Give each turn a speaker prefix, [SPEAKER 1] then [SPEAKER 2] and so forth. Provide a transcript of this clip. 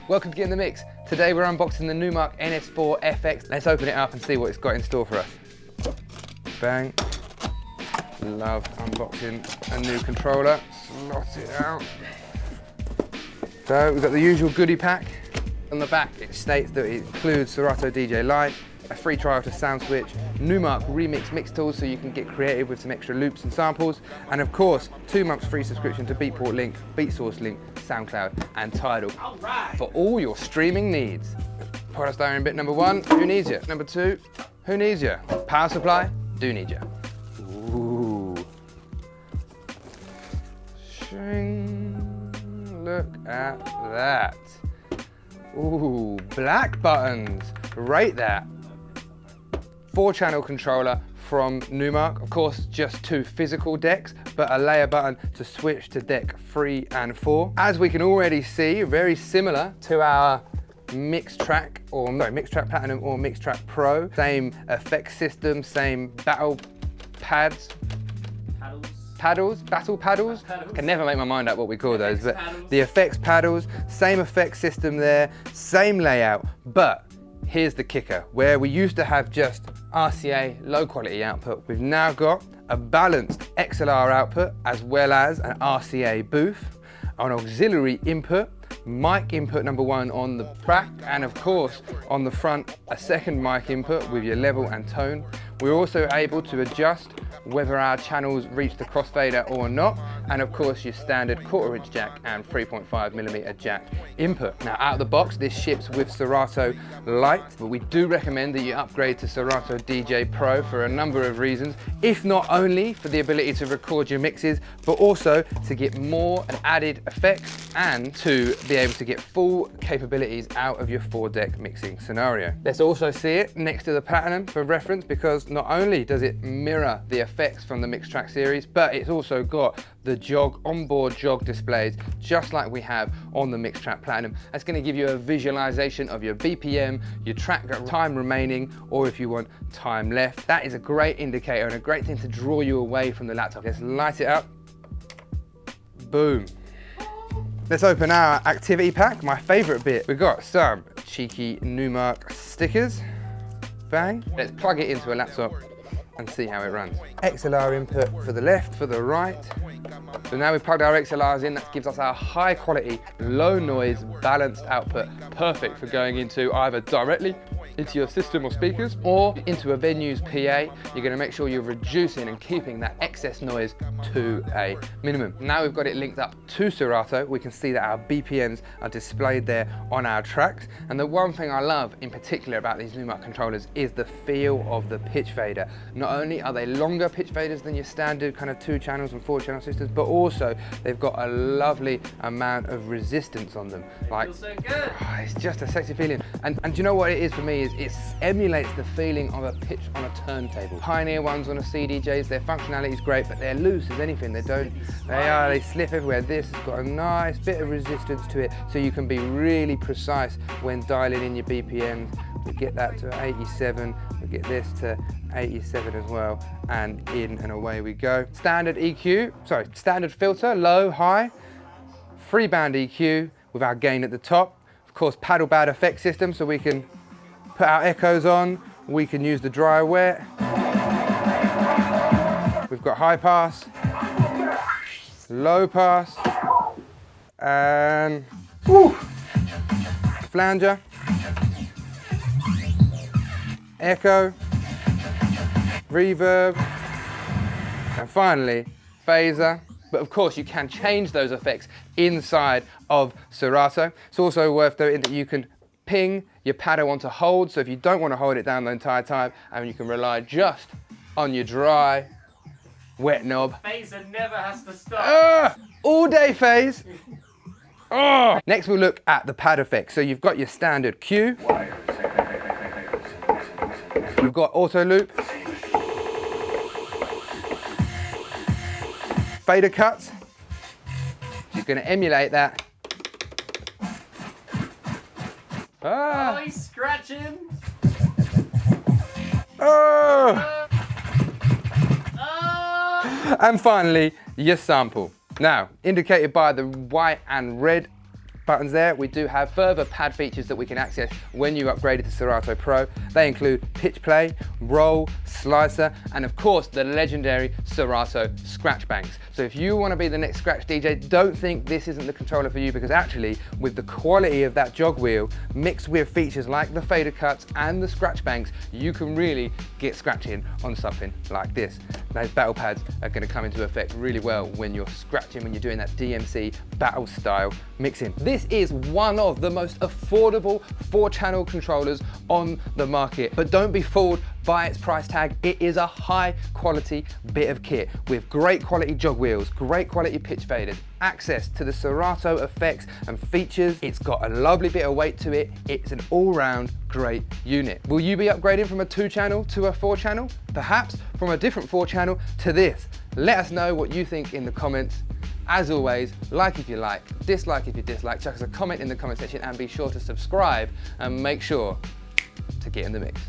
[SPEAKER 1] Welcome to Get in the Mix. Today we're unboxing the Numark NS4FX. Let's open it up and see what it's got in store for us. Bang. Love unboxing a new controller. Slot it out. So we've got the usual goodie pack. On the back it states that it includes Serato DJ Lite, a free trial to Sound Switch, Numark Remix mix tools so you can get creative with some extra loops and samples, and of course 2 months free subscription to Beatport Link, BeatSource Link, SoundCloud and Tidal for all your streaming needs. Product diary bit number 1, who needs you? Number 2, who needs you? Power supply, do need you. Ooh. Shing. Look at that. Ooh, black buttons, rate that. 4-channel controller from Numark. Of course, just 2 physical decks, but a layer button to switch to deck 3 and 4. As we can already see, very similar to our Mixtrack Platinum or Mixtrack Pro. Same effects system, same battle pads. Battle paddles? I can never make my mind up what we call those, but the effects paddles, same effects system there, same layout, but here's the kicker. Where we used to have just RCA low quality output, we've now got a balanced XLR output as well as an RCA booth, an auxiliary input, mic input number 1 on the back, and of course on the front a second mic input with your level and tone. We're also able to adjust whether our channels reach the crossfader or not, and of course your standard 1/4" jack and 3.5mm jack input. Now out of the box this ships with Serato Lite, but we do recommend that you upgrade to Serato DJ Pro for a number of reasons, if not only for the ability to record your mixes, but also to get more and added effects and to be able to get full capabilities out of your 4-deck mixing scenario. Let's also see it next to the Platinum for reference, because not only does it mirror the effects from the Mixtrack series, but it's also got the onboard jog displays, just like we have on the Mixtrack Platinum. That's going to give you a visualization of your BPM, your track time remaining, or if you want time left. That is a great indicator and a great thing to draw you away from the laptop. Let's light it up. Boom. Let's open our activity pack, my favorite bit. We've got some cheeky Numark stickers. Bang. Let's plug it into a laptop and see how it runs. XLR input for the left, for the right. So now we've plugged our XLRs in, that gives us our high quality, low noise, balanced output, perfect for going into either directly into your system or speakers or into a venue's PA. You're going to make sure you're reducing and keeping that excess noise to a minimum. Now we've got it linked up to Serato, we can see that our BPMs are displayed there on our tracks. And the one thing I love in particular about these Numark controllers is the feel of the pitch fader. Not only are they longer pitch faders than your standard kind of 2 channels and 4-channel systems, but also they've got a lovely amount of resistance on them. Like, feels so good. Oh, it's just a sexy feeling. And do you know what it is for me? Is it emulates the feeling of a pitch on a turntable. Pioneer ones on a CDJs, their functionality is great, but they're loose as anything. They slip everywhere. This has got a nice bit of resistance to it, so you can be really precise when dialing in your BPMs. We get that to 87, we get this to 87 as well, and in and away we go. Standard filter, low, high, 3-band EQ with our gain at the top. Of course, paddle bad effect system, so we can put our echoes on, we can use the dry wet. We've got high pass, low pass, and flanger, echo, reverb, and finally phaser. But of course you can change those effects inside of Serato. It's also worth noting that you can ping your paddle onto hold, so if you don't want to hold it down the entire time, and you can rely just on your dry wet knob. Phaser never has to stop. All day phase. Next we'll look at the pad effects. So you've got your standard Q. We've got auto loop. Fader cuts. She's going to emulate that. Oh, he's scratching. And finally, your sample. Now, indicated by the white and red buttons there. We do have further pad features that we can access when you upgraded to Serato Pro. They include pitch play, roll, slicer, and of course the legendary Serato scratch banks. So if you want to be the next scratch DJ, don't think this isn't the controller for you, because actually with the quality of that jog wheel mixed with features like the fader cuts and the scratch banks, you can really get scratching on something like this. Those battle pads are going to come into effect really well when you're scratching, when you're doing that DMC battle style mixing. This is one of the most affordable 4-channel controllers on the market, but don't be fooled by its price tag. It is a high quality bit of kit with great quality jog wheels, great quality pitch faders, access to the Serato effects and features. It's got a lovely bit of weight to it. It's an all-round great unit. Will you be upgrading from a 2-channel to a 4-channel? Perhaps from a different 4-channel to this? Let us know what you think in the comments. As always, like if you like, dislike if you dislike, chuck us a comment in the comment section, and be sure to subscribe and make sure to get in the mix.